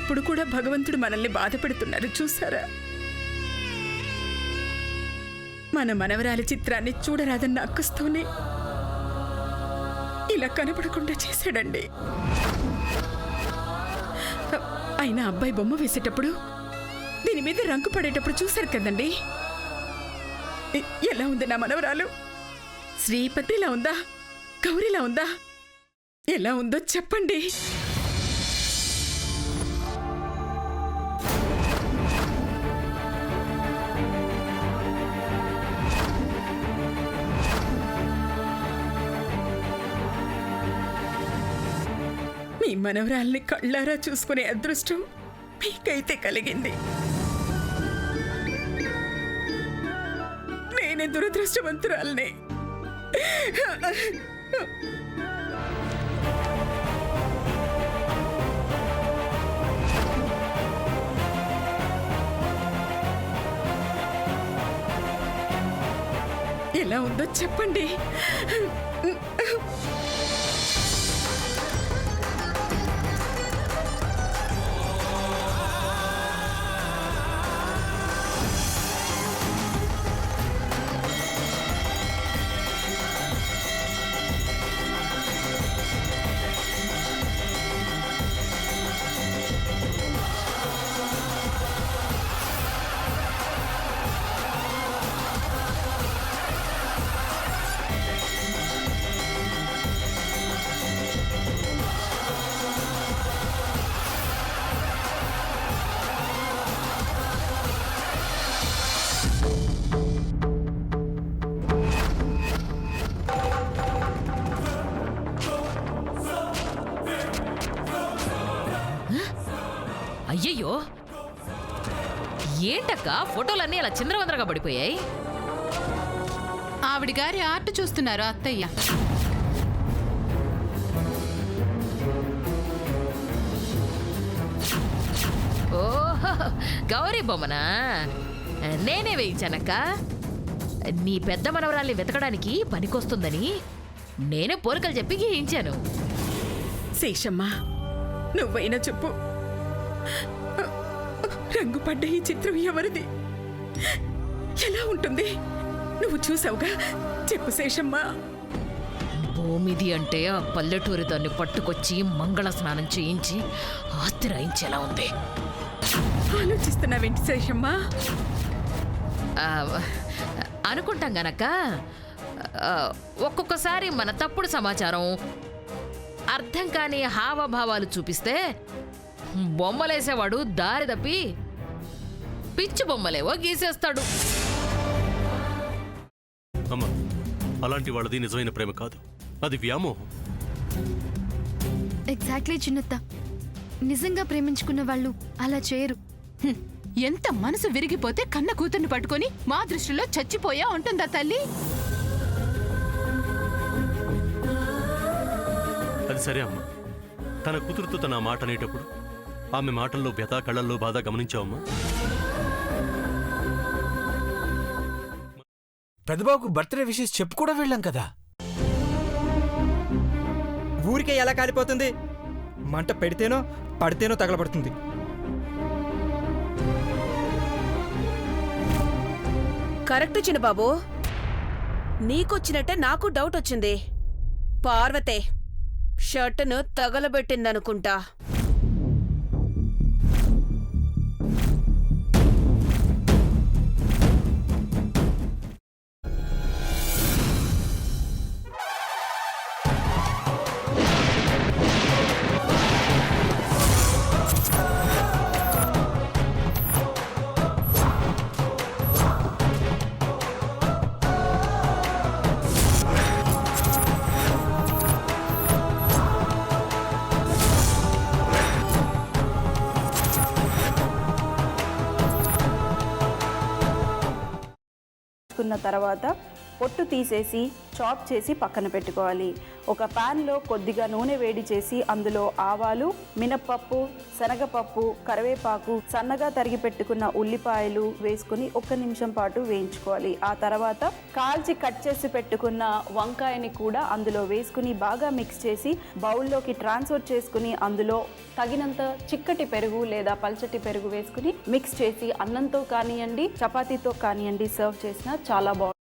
ఇప్పుడు కూడా భగవంతుడు మనల్ని బాధపెడుతున్నారు చూసారా? మన మనవరాలి చిత్రాన్ని చూడరాదన్న అక్కస్తోనే ఇలా కనపడకుండా చేశాడండి. అయినా అబ్బాయి బొమ్మ వేసేటప్పుడు దీని మీద రంగు పడేటప్పుడు చూశారు కదండి. ఎలా ఉంది నా మనవరాలు? శ్రీపతిలా ఉందా, గౌరీలా ఉందా, ఎలా ఉందో చెప్పండి. మీ మనవరాల్ని కళ్ళారా చూసుకునే అదృష్టం మీకైతే కలిగింది. నేనే దురదృష్టవంతురాల్ని. ఎలా ఉందో చెప్పండి. అయ్యయ్యో, ఏంటక్క ఫోటోలన్నీ అలా చిందరవందరగా పడిపోయాయి? ఆవిడ గారి ఆర్ట్ చూస్తున్నారు అత్తయ్య. ఓహో, గౌరీ బొమ్మనా? నేనే వేయించానక్క. నీ పెద్ద మనవరాల్ని వెతకడానికి పనికొస్తుందని నేనే పోలికలు చెప్పి గీయించాను. శేషమ్మ, నువ్వైనా చెప్పు, రంగు పడ్డ ఈ చిత్రం ఎవరిది, ఎలా ఉంటుంది? నువ్వు చూసావుగా, చెప్పు శేషమ్మ. భూమిది అంటే ఆ పల్లెటూరి దాన్ని పట్టుకొచ్చి మంగళ స్నానం చేయించి ఆస్తి రాయించేలా ఉంది. ఆలోచిస్తున్నావేంటి శేషమ్మ? అనుకుంటాం గనక ఒక్కొక్కసారి మన తప్పుడు సమాచారం, అర్థం కాని హావభావాలు చూపిస్తే బొమ్మలేసేవాడు దారి తప్పి పిచ్చి బొమ్మలేవో గీసేస్తాడు. అమ్మా, అలాంటి వాళ్ళది నిజమైన ప్రేమ కాదు, అది వ్యామోహం. ఎగ్జాక్ట్లీ చిన్నత్త, నిజంగా ప్రేమించుకున్న వాళ్ళు అలా చేయరు. ఎంత మనసు విరిగిపోతే కన్న కూతుర్ని పట్టుకొని మా దృష్టిలో చచ్చిపోయా ఉంటుందా తల్లి? అది సరే అమ్మా, తన కూతురుతో తన మాట అనేటప్పుడు ఆమె మాటల్లో వ్యథ, కళ్ళల్లో బాధ గమనించావమ్మా? పెద్దబాబుకు బర్త్డే విషెస్ చెప్పు కూడా వెళ్ళాం కదా. ఊరికే ఎలా కాలిపోతుంది? మంట పెడితేనో పడితేనో తగలబడుతుంది. కరెక్ట్ చిన్నబాబు, నీకొచ్చినట్టే నాకు డౌట్ వచ్చింది. పార్వతే షర్టును తగలబెట్టిందనుకుంటా. తర్వాత పొట్టు తీసేసి చాప్ చేసి పక్కన పెట్టుకోవాలి. ఒక ప్యాన్లో కొద్దిగా నూనె వేడి చేసి అందులో ఆవాలు, మినప్పప్పు, శనగపప్పు, కరివేపాకు, సన్నగా తరిగి పెట్టుకున్న ఉల్లిపాయలు వేసుకుని 1 నిమిషం పాటు వేయించుకోవాలి. ఆ తర్వాత కాల్చి కట్ చేసి పెట్టుకున్న వంకాయని కూడా అందులో వేసుకుని బాగా మిక్స్ చేసి బౌల్లోకి ట్రాన్స్ఫర్ చేసుకుని అందులో తగినంత చిక్కటి పెరుగు లేదా పల్చటి పెరుగు వేసుకుని మిక్స్ చేసి అన్నంతో కానివ్వండి, చపాతీతో కానివ్వండి సర్వ్ చేసినా చాలా బాగుంటుంది.